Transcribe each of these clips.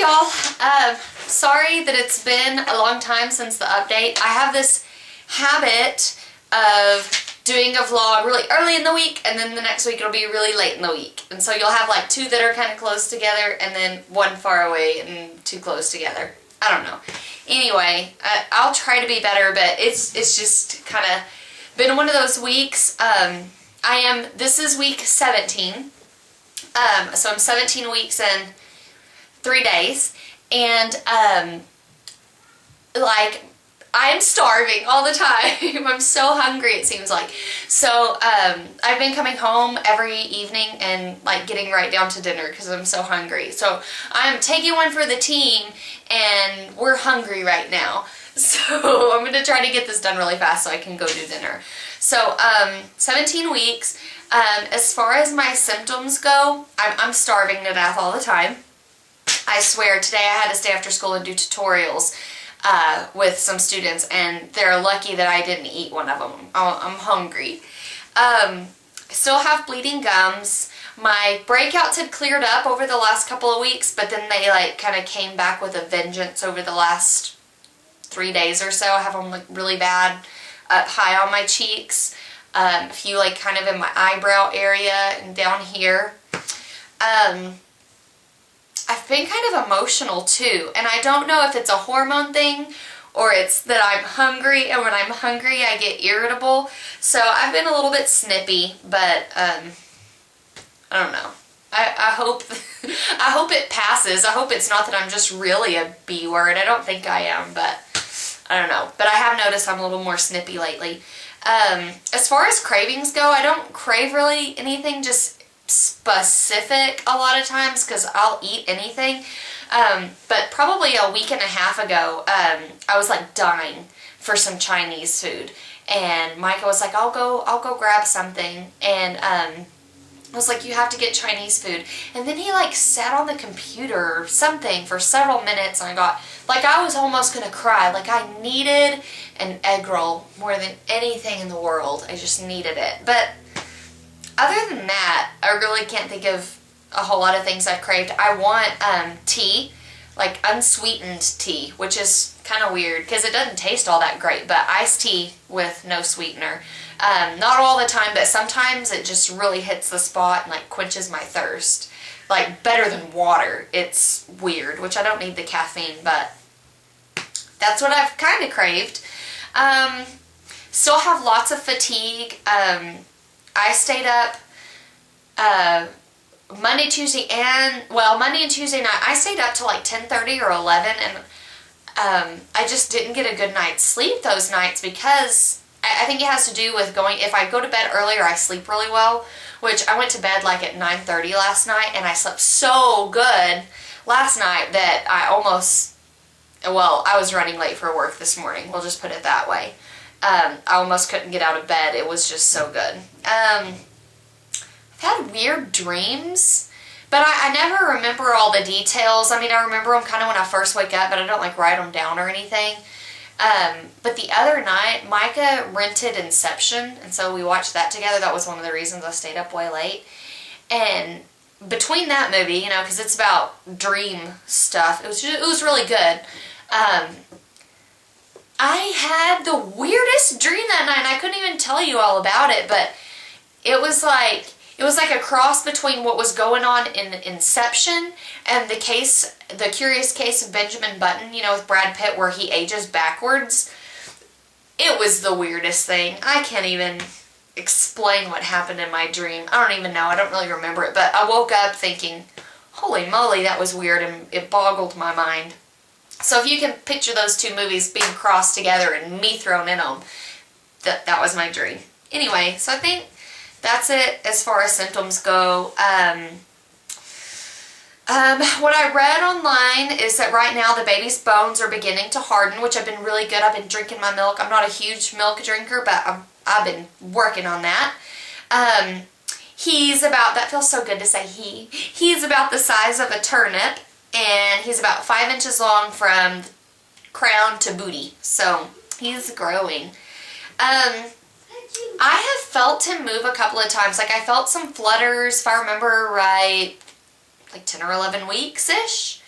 y'all. Sorry that it's been a long time since the update. I have this habit of doing a vlog really early in the week, and then the next week it'll be really late in the week. And so you'll have like two that are kind of close together, and then one far away and two close together. I don't know. Anyway, I'll try to be better, but it's just kind of been one of those weeks. This is week 17. So I'm 17 weeks and 3 days, and like, I'm starving all the time. I'm so hungry, it seems like. So I've been coming home every evening and like getting right down to dinner because I'm so hungry. So I'm taking one for the team, and we're hungry right now. So I'm going to try to get this done really fast so I can go do dinner. So 17 weeks. As far as my symptoms go, I'm starving to death all the time. I swear, today I had to stay after school and do tutorials with some students, and they're lucky that I didn't eat one of them. I'm hungry. I still have bleeding gums. My breakouts had cleared up over the last couple of weeks, but then they like kind of came back with a vengeance over the last 3 days or so. I have them like really bad, high on my cheeks. A few like kind of in my eyebrow area and down here. I've been kind of emotional too, and I don't know if it's a hormone thing or it's that I'm hungry, and when I'm hungry I get irritable. So I've been a little bit snippy, but I don't know. I hope I hope it passes. I hope it's not that I'm just really a B word. I don't think I am, but I don't know. But I have noticed I'm a little more snippy lately. As far as cravings go, I don't crave really anything just specific a lot of times because I'll eat anything. But probably a week and a half ago, I was like dying for some Chinese food, and Micah was like, I'll go grab something, and I was like, you have to get Chinese food. And then he like sat on the computer or something for several minutes, and I got, like, I was almost gonna cry. Like, I needed an egg roll more than anything in the world. I just needed it. But other than that, I really can't think of a whole lot of things I've craved. I want tea, like unsweetened tea, which is kind of weird because it doesn't taste all that great, but iced tea with no sweetener. Not all the time, but sometimes it just really hits the spot and like quenches my thirst. Like better than water. It's weird, which I don't need the caffeine, but that's what I've kind of craved. Still have lots of fatigue. I stayed up Monday, Tuesday, Monday and Tuesday night. I stayed up till like 10:30 or 11, and I just didn't get a good night's sleep those nights because I think it has to do with if I go to bed earlier, I sleep really well, which I went to bed like at 9:30 last night, and I slept so good last night that I was running late for work this morning. We'll just put it that way. I almost couldn't get out of bed. It was just so good. I've had weird dreams, but I never remember all the details. I mean, I remember them kind of when I first wake up, but I don't like write them down or anything. But the other night, Micah rented Inception, and so we watched that together. That was one of the reasons I stayed up way late. And between that movie, you know, because it's about dream stuff, it was really good. I had the weirdest dream that night, and I couldn't even tell you all about it, but it was like a cross between what was going on in Inception and the Curious Case of Benjamin Button, you know, with Brad Pitt, where he ages backwards. It was the weirdest thing. I can't even explain what happened in my dream. I don't even know. I don't really remember it, but I woke up thinking, holy moly, that was weird, and it boggled my mind. So if you can picture those two movies being crossed together and me thrown in them, that was my dream. Anyway, so I think that's it as far as symptoms go. What I read online is that right now the baby's bones are beginning to harden, which have been really good. I've been drinking my milk. I'm not a huge milk drinker, but I've been working on that. That feels so good to say he's about the size of a turnip, and he's about 5 inches long from crown to booty. So he's growing. I have felt him move a couple of times. Like, I felt some flutters, if I remember right, like 10 or 11 weeks-ish.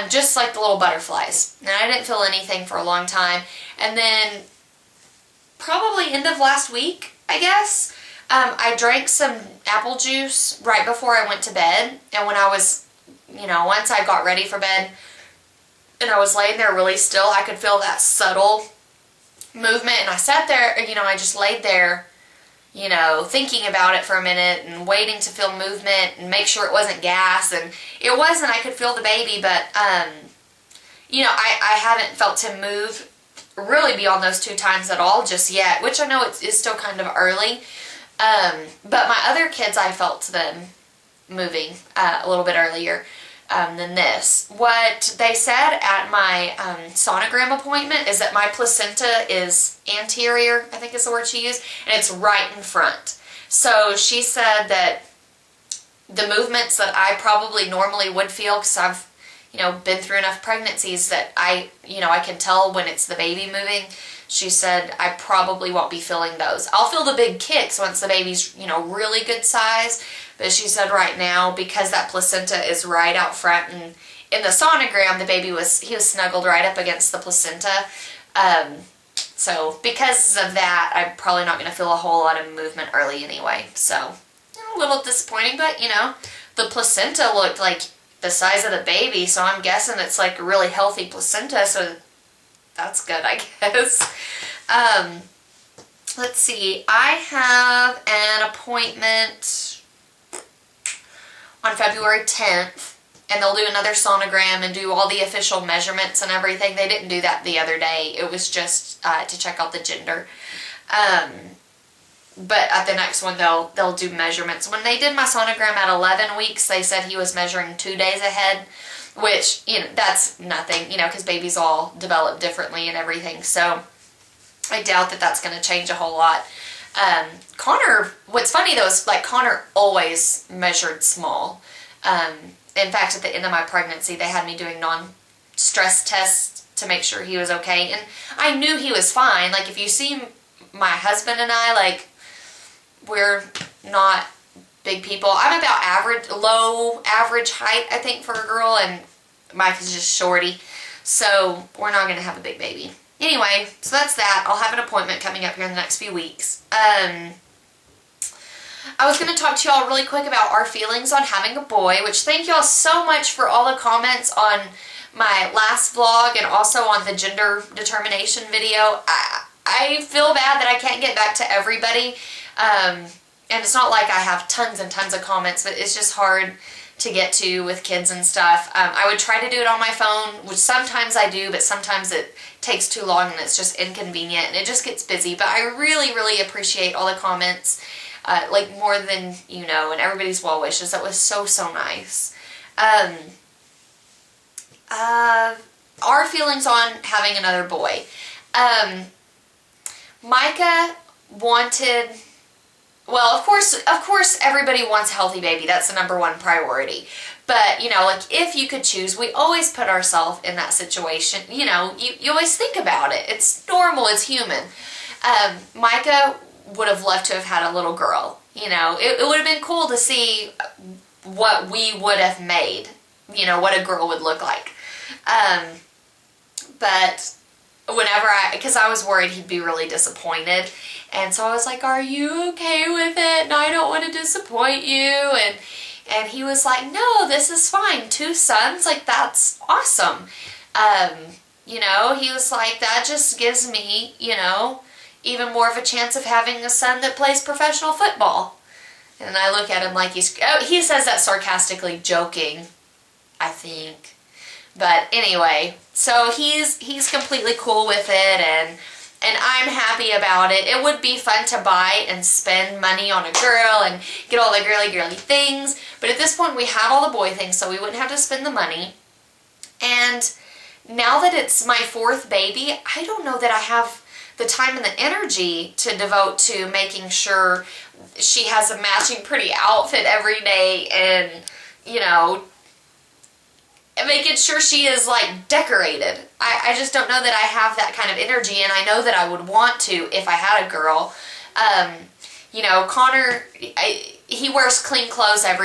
just like the little butterflies. And I didn't feel anything for a long time. And then probably end of last week, I guess, I drank some apple juice right before I went to bed. And when I was, once I got ready for bed and I was laying there really still, I could feel that subtle movement. And I sat there, I just laid there, thinking about it for a minute and waiting to feel movement and make sure it wasn't gas. And it wasn't. I could feel the baby, but, I haven't felt him move really beyond those 2 times at all just yet, which I know is still kind of early. But my other kids, I felt them moving a little bit earlier than this. What they said at my sonogram appointment is that my placenta is anterior, I think is the word she used, and it's right in front. So she said that the movements that I probably normally would feel, because I've been through enough pregnancies that I can tell when it's the baby moving. She said I probably won't be feeling those. I'll feel the big kicks once the baby's, really good size. But she said right now, because that placenta is right out front, and in the sonogram, the baby was snuggled right up against the placenta. So because of that, I'm probably not going to feel a whole lot of movement early anyway. So a little disappointing, but the placenta looked like the size of the baby, so I'm guessing it's like a really healthy placenta, so that's good, I guess. Let's see, I have an appointment on February 10th, and they'll do another sonogram and do all the official measurements and everything. They didn't do that the other day. It was just to check out the gender. But at the next one, they'll do measurements. When they did my sonogram at 11 weeks, they said he was measuring 2 days ahead, which, that's nothing, because babies all develop differently and everything. So I doubt that that's going to change a whole lot. Connor, what's funny though is like Connor always measured small. In fact, at the end of my pregnancy, they had me doing non-stress tests to make sure he was okay. And I knew he was fine. Like if you see my husband and I, like, we're not big people. I'm about low average height, I think, for a girl, and Mike is just shorty. So we're not going to have a big baby. Anyway, so that's that. I'll have an appointment coming up here in the next few weeks. I was going to talk to y'all really quick about our feelings on having a boy, which thank y'all so much for all the comments on my last vlog and also on the gender determination video. I feel bad that I can't get back to everybody. And it's not like I have tons and tons of comments, but it's just hard to get to with kids and stuff. I would try to do it on my phone, which sometimes I do, but sometimes it takes too long and it's just inconvenient and it just gets busy. But I really, really appreciate all the comments, like more than you know, and everybody's well wishes. That was so, so nice. Our feelings on having another boy. Micah wanted... Well, of course everybody wants a healthy baby. That's the #1 priority. But, like, if you could choose, we always put ourselves in that situation. You always think about it. It's normal. It's human. Micah would have loved to have had a little girl. It would have been cool to see what we would have made. What a girl would look like. But... because I was worried he'd be really disappointed, and so I was like, are you okay with it? And I don't want to disappoint you, and he was like, no, this is fine, 2 sons, like, that's awesome. He was like, that just gives me, even more of a chance of having a son that plays professional football. And I look at him like he says that sarcastically joking, I think. But anyway, so he's completely cool with it, and I'm happy about it. It would be fun to buy and spend money on a girl and get all the girly things, but at this point we have all the boy things, so we wouldn't have to spend the money. And now that it's my 4th baby, I don't know that I have the time and the energy to devote to making sure she has a matching pretty outfit every day and, making sure she is, like, decorated. I just don't know that I have that kind of energy, and I know that I would want to if I had a girl. Connor, he wears clean clothes every